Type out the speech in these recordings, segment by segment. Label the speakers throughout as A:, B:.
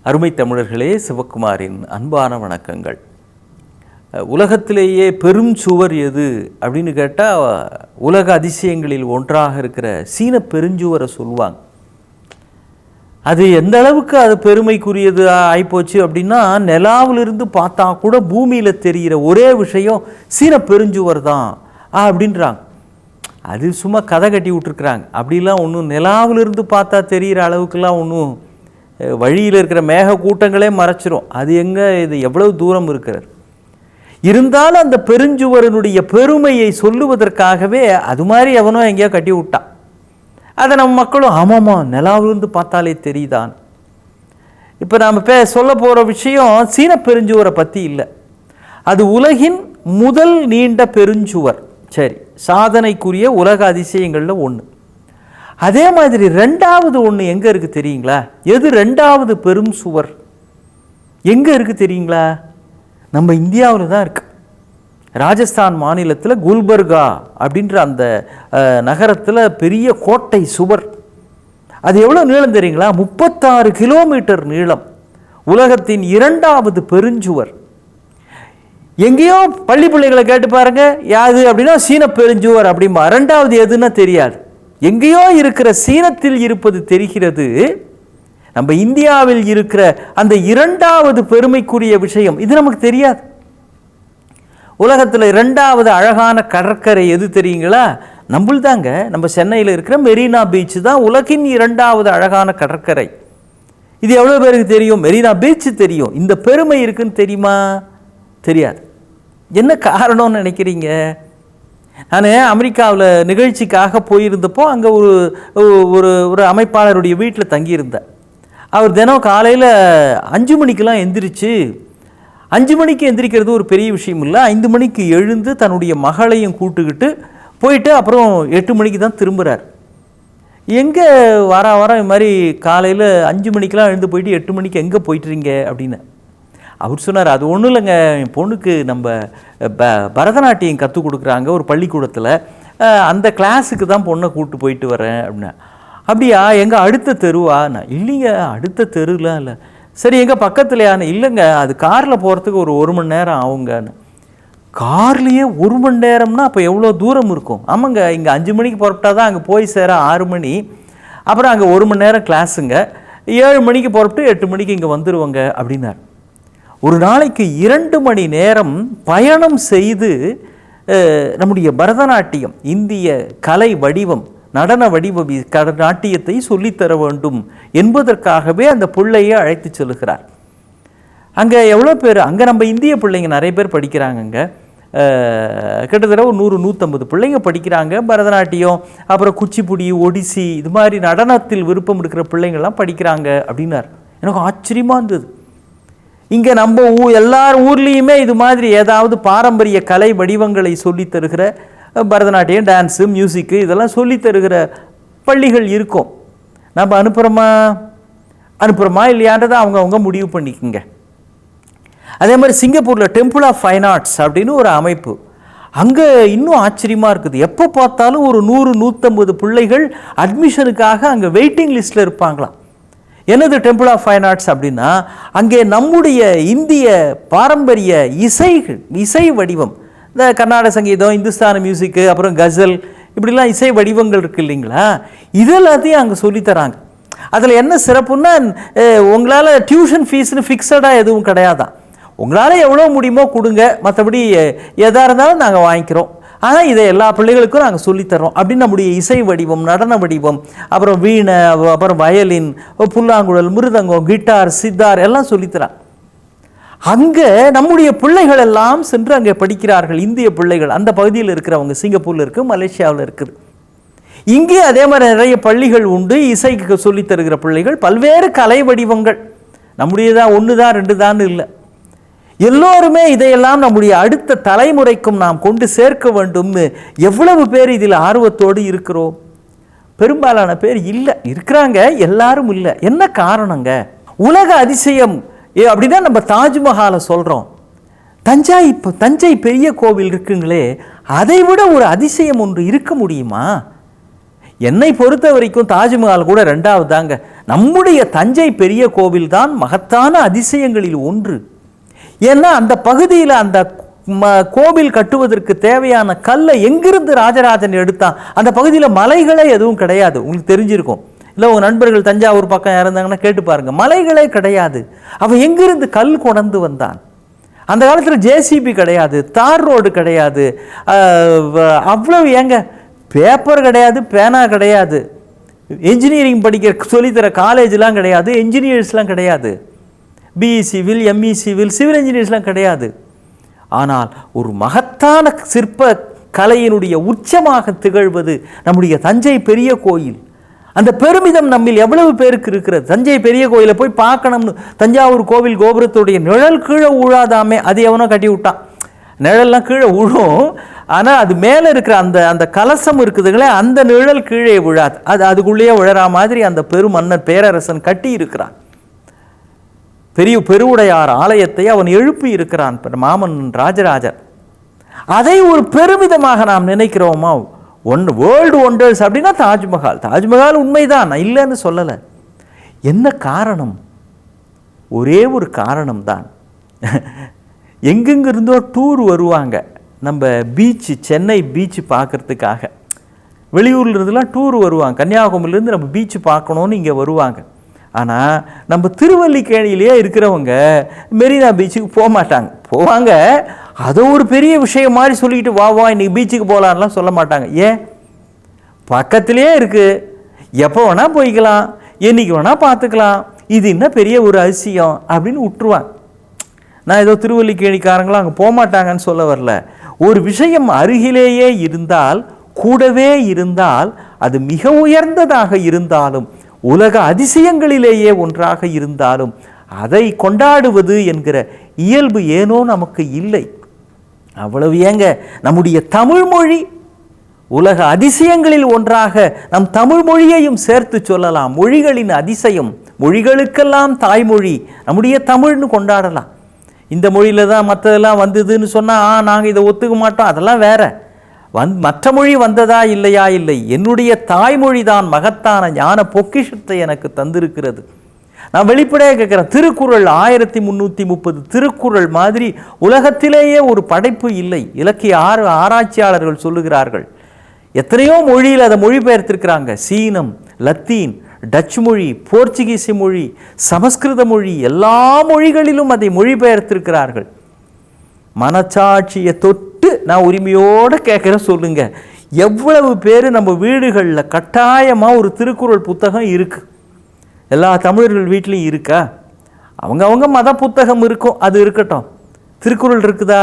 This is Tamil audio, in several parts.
A: அருமை தமிழர்களே, சிவகுமாரின் அன்பான வணக்கங்கள். உலகத்திலேயே பெரும் சுவர் எது அப்படின்னு கேட்டால் உலக அதிசயங்களில் ஒன்றாக இருக்கிற சீன பெருஞ்சுவரை சொல்லுவாங்க. அது எந்த அளவுக்கு அது பெருமைக்குரியது ஆகிப்போச்சு அப்படின்னா, நிலாவிலிருந்து பார்த்தா கூட பூமியில் தெரிகிற ஒரே விஷயம் சீன பெருஞ்சுவர் தான் அப்படின்றாங்க. அது சும்மா கதை கட்டி விட்டுருக்குறாங்க. அப்படிலாம் ஒன்றும் நிலாவிலிருந்து பார்த்தா தெரிகிற அளவுக்குலாம் ஒன்றும் வழியில் இருக்கிற மேக கூட்டங்களே மறைச்சிரும். அது எங்கே, இது எவ்வளவு தூரம் இருக்கிறது. இருந்தாலும் அந்த பெருஞ்சுவரனுடைய பெருமையை சொல்லுவதற்காகவே அது மாதிரி எவனோ எங்கேயோ கட்டி விட்டான். அதை நம்ம மக்களும் ஆமாம்மா நிலாவிலிருந்து பார்த்தாலே தெரியுதான். இப்போ நாம் சொல்ல போகிற விஷயம் சீன பெருஞ்சுவரை பற்றி இல்லை. அது உலகின் முதல் நீண்ட பெருஞ்சுவர். சரி, சாதனைக்குரிய உலக அதிசயங்களில் ஒன்று. அதே மாதிரி ரெண்டாவது ஒன்று எங்கே இருக்குது தெரியுங்களா? எது ரெண்டாவது பெரும் சுவர் எங்கே இருக்குது தெரியுங்களா? நம்ம இந்தியாவில் தான் இருக்குது. ராஜஸ்தான் மாநிலத்தில் குல்பர்கா அப்படின்ற அந்த நகரத்தில் பெரிய கோட்டை சுவர். அது எவ்வளோ நீளம் தெரியுங்களா? 36 கிலோமீட்டர் நீளம். உலகத்தின் இரண்டாவது பெருஞ்சுவர். எங்கேயோ பள்ளி பிள்ளைகளை கேட்டு பாருங்க, யாது அப்படின்னா சீன பெருஞ்சுவர் அப்படிம்பா. ரெண்டாவது எதுன்னா தெரியாது. எங்கேயோ இருக்கிற சீனத்தில் இருப்பது தெரிகிறது. நம்ம இந்தியாவில் இருக்கிற அந்த இரண்டாவது பெருமைக்குரிய விஷயம் இது நமக்கு தெரியாது. உலகத்தில் இரண்டாவது அழகான கடற்கரை எது தெரியுங்களா? நம்மள்தாங்க. நம்ம சென்னையில் இருக்கிற மெரினா பீச் தான் உலகின் இரண்டாவது அழகான கடற்கரை. இது எவ்வளோ பேருக்கு தெரியும்? மெரினா பீச் தெரியும். இந்த பெருமை இருக்குன்னு தெரியுமா? தெரியாது. என்ன காரணம்னு நினைக்கிறீங்க? நான் அமெரிக்காவில் நிகழ்ச்சிக்காக போயிருந்தப்போ அங்கே ஒரு அமைப்பாளருடைய வீட்டில் தங்கியிருந்தேன். அவர் தினம் காலையில் 5 மணிக்கெலாம் எந்திரிச்சு, 5 மணிக்கு எந்திரிக்கிறது ஒரு பெரிய விஷயம் இல்லை, 5 மணிக்கு எழுந்து தன்னுடைய மகளையும் கூட்டுக்கிட்டு போயிட்டு அப்புறம் 8 மணிக்கு தான் திரும்புகிறார். எங்கே வாரம் இது மாதிரி காலையில் 5 மணிக்கெலாம் எழுந்து போயிட்டு 8 மணிக்கு எங்கே போயிட்டுறீங்க அப்படின்னு. அவர் சொன்னார், அது ஒன்றும் இல்லைங்க, என் பொண்ணுக்கு நம்ம பரதநாட்டியம் கற்றுக் கொடுக்குறாங்க ஒரு பள்ளிக்கூடத்தில், அந்த கிளாஸுக்கு தான் பொண்ணை கூப்பிட்டு போயிட்டு வரேன் அப்படின்னா. அப்படியா, எங்கள் அடுத்த தெருவா? நான் இல்லைங்க, அடுத்த தெருலாம் இல்லை. சரி, எங்கள் பக்கத்துலையான்னு? இல்லைங்க, அது காரில் போகிறதுக்கு ஒரு மணி நேரம் ஆகுங்கன்னு. கார்லேயே 1 மணி நேரம்னா அப்போ எவ்வளோ தூரம் இருக்கும்? ஆமாங்க, இங்கே 5 மணிக்கு புறப்பட்டா தான் அங்கே போய் சேர 6 மணி. அப்புறம் அங்கே 1 மணி நேரம் கிளாஸுங்க. 7 மணிக்கு புறப்பட்டு 8 மணிக்கு இங்கே வந்துடுவாங்க அப்படின்னார். ஒரு நாளைக்கு 2 மணி நேரம் பயணம் செய்து நம்முடைய பரதநாட்டியம், இந்திய கலை வடிவம், நடன வடிவம், நாட்டியத்தை சொல்லித்தர வேண்டும் என்பதற்காகவே அந்த பிள்ளையை அழைத்து செல்கிறார். அங்கே எவ்வளோ பேர், அங்கே நம்ம இந்திய பிள்ளைங்க நிறைய பேர் படிக்கிறாங்கங்க. கிட்டத்தட்ட ஒரு 100-150 பிள்ளைங்க படிக்கிறாங்க பரதநாட்டியம். அப்புறம் குச்சிப்புடி, ஒடிசி, இது மாதிரி நடனத்தில் விருப்பம் இருக்கிற பிள்ளைங்கள்லாம் படிக்கிறாங்க அப்படின்னார். எனக்கு ஆச்சரியமாக இருந்தது. இங்கே நம்ம எல்லார் ஊர்லேயுமே இது மாதிரி ஏதாவது பாரம்பரிய கலை வடிவங்களை சொல்லித் தருகிற பரதநாட்டியம், டான்ஸு, மியூசிக்கு இதெல்லாம் சொல்லித் தருகிற பள்ளிகள் இருக்கும். நம்ம அனுப்புகிறோமா இல்லையான்றதை அவங்க முடிவு பண்ணிக்கோங்க. அதே மாதிரி சிங்கப்பூரில் டெம்பிள் ஆஃப் ஃபைன் ஆர்ட்ஸ் அப்படின்னு ஒரு அமைப்பு. அங்கே இன்னும் ஆச்சரியமாக இருக்குது. எப்போ பார்த்தாலும் ஒரு 100-150 பிள்ளைகள் அட்மிஷனுக்காக அங்கே வெயிட்டிங் லிஸ்ட்டில் இருப்பாங்களாம். என்னது டெம்பிள் ஆஃப் ஃபைன் ஆர்ட்ஸ் அப்படின்னா, அங்கே நம்முடைய இந்திய பாரம்பரிய இசை வடிவம், இந்த கர்நாடக சங்கீதம், இந்துஸ்தானி மியூசிக்கு, அப்புறம் கசல், இப்படிலாம் இசை வடிவங்கள் இருக்குது இல்லைங்களா, இதெல்லாத்தையும் அங்கே சொல்லித்தராங்க. அதில் என்ன சிறப்புன்னா, உங்களால் டியூஷன் ஃபீஸ்னு ஃபிக்ஸடாக எதுவும் கிடையாதான். உங்களால் எவ்வளோ முடியுமோ கொடுங்க, மற்றபடி எதாக இருந்தாலும் நாங்கள் வாங்கிக்கிறோம். ஆனால் இதை எல்லா பிள்ளைகளுக்கும் நாங்கள் சொல்லித்தரோம் அப்படின்னு நம்முடைய இசை வடிவம், நடன வடிவம், அப்புறம் வீணை, அப்புறம் வயலின், புல்லாங்குழல், மிருதங்கம், கிட்டார், சித்தார் எல்லாம் சொல்லித்தரான். அங்கே நம்முடைய பிள்ளைகள் எல்லாம் சென்று அங்கே படிக்கிறார்கள். இந்திய பிள்ளைகள் அந்த பகுதியில் இருக்கிறவங்க, சிங்கப்பூரில் இருக்குது, மலேசியாவில் இருக்குது. இங்கே அதே மாதிரி நிறைய பள்ளிகள் உண்டு. இசைக்கு சொல்லித்தருகிற பிள்ளைகள், பல்வேறு கலை வடிவங்கள். நம்முடையதான் 1 தான் 2 தான் இல்லை. எல்லோருமே இதையெல்லாம் நம்முடைய அடுத்த தலைமுறைக்கும் நாம் கொண்டு சேர்க்க வேண்டும்னு எவ்வளவு பேர் இதில் ஆர்வத்தோடு இருக்கிறோம்? பெரும்பாலான பேர் இல்லை. இருக்கிறாங்க, எல்லாரும் இல்லை. என்ன காரணங்க? உலக அதிசயம் அப்படின்னா நம்ம தாஜ்மஹாலை சொல்கிறோம். தஞ்சை பெரிய கோவில் இருக்குங்களே, அதை விட ஒரு அதிசயம் ஒன்று இருக்க முடியுமா? என்னை பொறுத்த வரைக்கும் தாஜ்மஹால் கூட 2வது தாங்க. நம்முடைய தஞ்சை பெரிய கோவில் தான் மகத்தான அதிசயங்களில் ஒன்று. ஏன்னா அந்த பகுதியில் அந்த கோவில் கட்டுவதற்கு தேவையான கல்லை எங்கிருந்து ராஜராஜன் எடுத்தான்? அந்த பகுதியில் மலைகளே எதுவும் கிடையாது. உங்களுக்கு தெரிஞ்சிருக்கும், இல்லை உங்கள் நண்பர்கள் தஞ்சாவூர் பக்கம் இருந்தாங்கன்னா கேட்டு பாருங்க, மலைகளே கிடையாது. அவன் எங்கிருந்து கல் கொண்டு வந்தான்? அந்த காலத்தில் ஜேசிபி கிடையாது, தார் ரோடு கிடையாது, அவ்வளவு ஏங்க பேப்பர் கிடையாது, பேனா கிடையாது, என்ஜினியரிங் படிக்கிற சொல்லித்தர காலேஜ்லாம் கிடையாது, என்ஜினியர்ஸ்லாம் கிடையாது, BE civil, ME civil, civil இன்ஜினியர்ஸ்லாம் கிடையாது. ஆனால் ஒரு மகத்தான சிற்ப கலையினுடைய உச்சமாக திகழ்வது நம்முடைய தஞ்சை பெரிய கோயில். அந்த பெருமிதம் நம்மில் எவ்வளவு பேருக்கு இருக்கிறது? தஞ்சை பெரிய கோயிலை போய் பார்க்கணும்னு தஞ்சாவூர் கோவில் கோபுரத்துடைய நிழல் கீழே உழாதாமே, அது எவனோ கட்டி விட்டான். நிழல்லாம் கீழே உழும், ஆனால் அது மேலே இருக்கிற அந்த அந்த கலசம் இருக்குதுங்களே, அந்த நிழல் கீழே விழாது, அதுக்குள்ளேயே விழறா மாதிரி அந்த பெருமன்னர் பேரரசன் கட்டி இருக்கிறான். பெருவுடையார் ஆலயத்தை அவன் எழுப்பி இருக்கிறான் மாமன் ராஜராஜர். அதை ஒரு பெருமிதமாக நாம் நினைக்கிறோமா? வேர்ல்டு ஒண்டர்ஸ் அப்படின்னா தாஜ்மஹால். தாஜ்மஹால் உண்மைதான், நான் இல்லைன்னு சொல்லலை. என்ன காரணம்? ஒரே ஒரு காரணம் தான். எங்கெங்கிருந்தோ டூர் வருவாங்க நம்ம பீச்சு, சென்னை பீச்சு பார்க்கறதுக்காக. வெளியூர்ல இருந்துலாம் டூர் வருவாங்க, கன்னியாகுமரியிலேருந்து நம்ம பீச்சு பார்க்கணுன்னு இங்கே வருவாங்க. ஆனால் நம்ம திருவல்லிக்கேணியிலேயே இருக்கிறவங்க மெரினா பீச்சுக்கு போக மாட்டாங்க. போவாங்க, அதை ஒரு பெரிய விஷயம் மாதிரி சொல்லிக்கிட்டு வா இன்னைக்கு பீச்சுக்கு போகலான்லாம் சொல்ல மாட்டாங்க. ஏன்? பக்கத்திலே இருக்குது, எப்போ வேணால் போய்க்கலாம், என்றைக்கு வேணால் பார்த்துக்கலாம், இது என்ன பெரிய ஒரு அதிசயம் அப்படின்னு விட்டுருவாங்க. நான் ஏதோ திருவல்லிக்கேணிக்காரங்களாம் அங்கே போக மாட்டாங்கன்னு சொல்ல வரல. ஒரு விஷயம் அருகிலேயே இருந்தால், கூடவே இருந்தால், அது மிக உயர்ந்ததாக இருந்தாலும், உலக அதிசயங்களிலேயே ஒன்றாக இருந்தாலும், அதை கொண்டாடுவது என்கிற இயல்பு ஏனோ நமக்கு இல்லை. அவ்வளவு ஏங்க, நம்முடைய தமிழ் மொழி உலக அதிசயங்களில் ஒன்றாக நம் தமிழ் மொழியையும் சேர்த்து சொல்லலாம். மொழிகளின் அதிசயம், மொழிகளுக்கெல்லாம் தாய்மொழி நம்முடைய தமிழ்னு கொண்டாடலாம். இந்த மொழியில் தான் மற்றதெல்லாம் வந்ததுன்னு சொன்னால் நாங்கள் இதை ஒத்துக்க மாட்டோம், அதெல்லாம் வேற. மற்ற மொழி வந்ததா இல்லையா? இல்லை, என்னுடைய தாய்மொழி தான் மகத்தான ஞான பொக்கிஷத்தை எனக்கு தந்திருக்கிறது. நான் வெளிப்படையாக கேட்குறேன், திருக்குறள் 1330 திருக்குறள் மாதிரி உலகத்திலேயே ஒரு படைப்பு இல்லை. இலக்கிய ஆராய்ச்சியாளர்கள் சொல்லுகிறார்கள். எத்தனையோ மொழியில் அதை மொழிபெயர்த்திருக்கிறாங்க. சீனம், லத்தீன், டச்சு மொழி, போர்ச்சுகீசி மொழி, சமஸ்கிருத மொழி, எல்லா மொழிகளிலும் அதை மொழிபெயர்த்திருக்கிறார்கள். மனச்சாட்சியை தொட்டு நான் உரிமையோடு கேட்குறேன், சொல்லுங்க, எவ்வளவு பேர் நம்ம வீடுகளில் கட்டாயமாக ஒரு திருக்குறள் புத்தகம் இருக்குது? எல்லா தமிழர்கள் வீட்லேயும் இருக்கா? அவங்க மத புத்தகம் இருக்கும், அது இருக்கட்டும். திருக்குறள் இருக்குதா?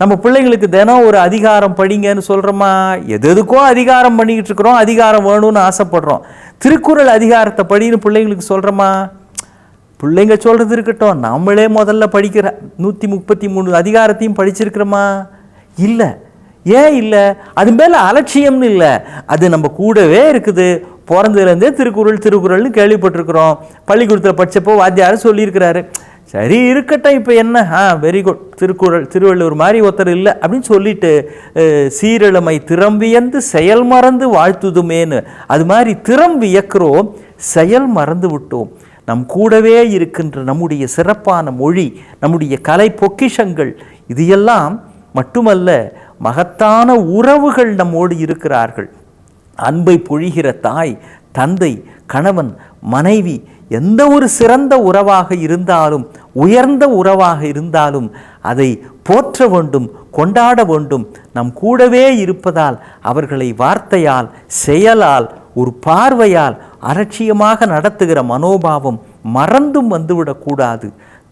A: நம்ம பிள்ளைங்களுக்கு தினம் ஒரு அதிகாரம் படிங்கன்னு சொல்கிறோமா? எதுக்கோ அதிகாரம் பண்ணிக்கிட்டு இருக்கிறோம், அதிகாரம் வேணும்னு ஆசைப்படுறோம். திருக்குறள் அதிகாரத்தை படின்னு பிள்ளைங்களுக்கு சொல்கிறோமா? பிள்ளைங்க சொல்கிறது இருக்கட்டும், நம்மளே முதல்ல படிக்கிற 133 அதிகாரத்தையும் படிச்சிருக்கிறோமா? இல்லை. ஏன் இல்லை? அது மேலே அலட்சியம்னு இல்லை, அது நம்ம கூடவே இருக்குது. பிறந்ததுலேருந்தே திருக்குறள்னு கேள்விப்பட்டிருக்கிறோம். பள்ளிக்கூடத்தில் படித்தப்போ வாத்தியார் சொல்லியிருக்கிறாரு. சரி இருக்கட்டும், இப்போ என்ன, வெரி குட், திருக்குறள் திருவள்ளுவர் மாதிரி ஒருத்தர் இல்லை அப்படின்னு சொல்லிட்டு சீரழமை திறம் வியந்து செயல் மறந்து வாழ்த்துதுமேன்னு, அது மாதிரி திறம் வியக்கிறோம், செயல் மறந்து விட்டோம். நம் கூடவே இருக்கின்ற நம்முடைய சிறப்பான மொழி, நம்முடைய கலை பொக்கிஷங்கள், இது எல்லாம் மட்டுமல்ல, மகத்தான உறவுகள் நம்மோடு இருக்கிறார்கள். அன்பை பொழிகிற தாய், தந்தை, கணவன், மனைவி, எந்த ஒரு சிறந்த உறவாக இருந்தாலும், உயர்ந்த உறவாக இருந்தாலும் அதை போற்ற வேண்டும், கொண்டாட வேண்டும். நம் கூடவே இருப்பதால் அவர்களை வார்த்தையால், செயலால், ஒரு பார்வையால் அலட்சியமாக நடத்துகிற மனோபாவம் மறந்தும் வந்துவிடக்கூடாது.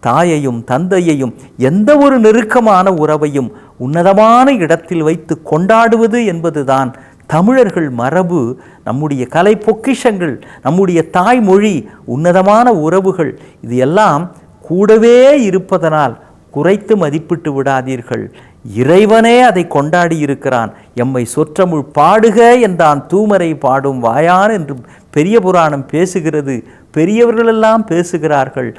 A: தாயையும் தந்தையையும் எந்த ஒரு நெருக்கமான உறவையும் உன்னதமான இடத்தில் வைத்து கொண்டாடுவது என்பதுதான் தமிழர்கள் மரபு. நம்முடைய கலை பொக்கிஷங்கள், நம்முடைய தாய்மொழி, உன்னதமான உறவுகள், இது எல்லாம் கூடவே இருப்பதனால் குறைத்து மதிப்பிட்டு விடாதீர்கள். இறைவனே அதை கொண்டாடி இருக்கிறான். எம்மை சொற்றமிழ் பாடுக என்றான் தூமரை பாடும் வாயான் என்று பெரிய புராணம் பேசுகிறது. பெரியவர்களெல்லாம் பேசுகிறார்கள்.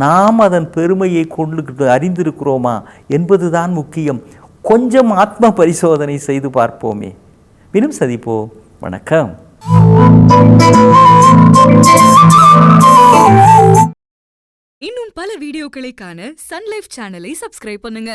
A: நாம் அதன் பெருமையை கொண்டு அறிந்திருக்கிறோமா என்பதுதான் முக்கியம். கொஞ்சம் ஆத்ம பரிசோதனை செய்து பார்ப்போமே. மீண்டும் சந்திப்போம். வணக்கம்.
B: இன்னும் பல வீடியோக்களை காண சன் லைஃப் சேனலை சப்ஸ்கிரைப் பண்ணுங்க.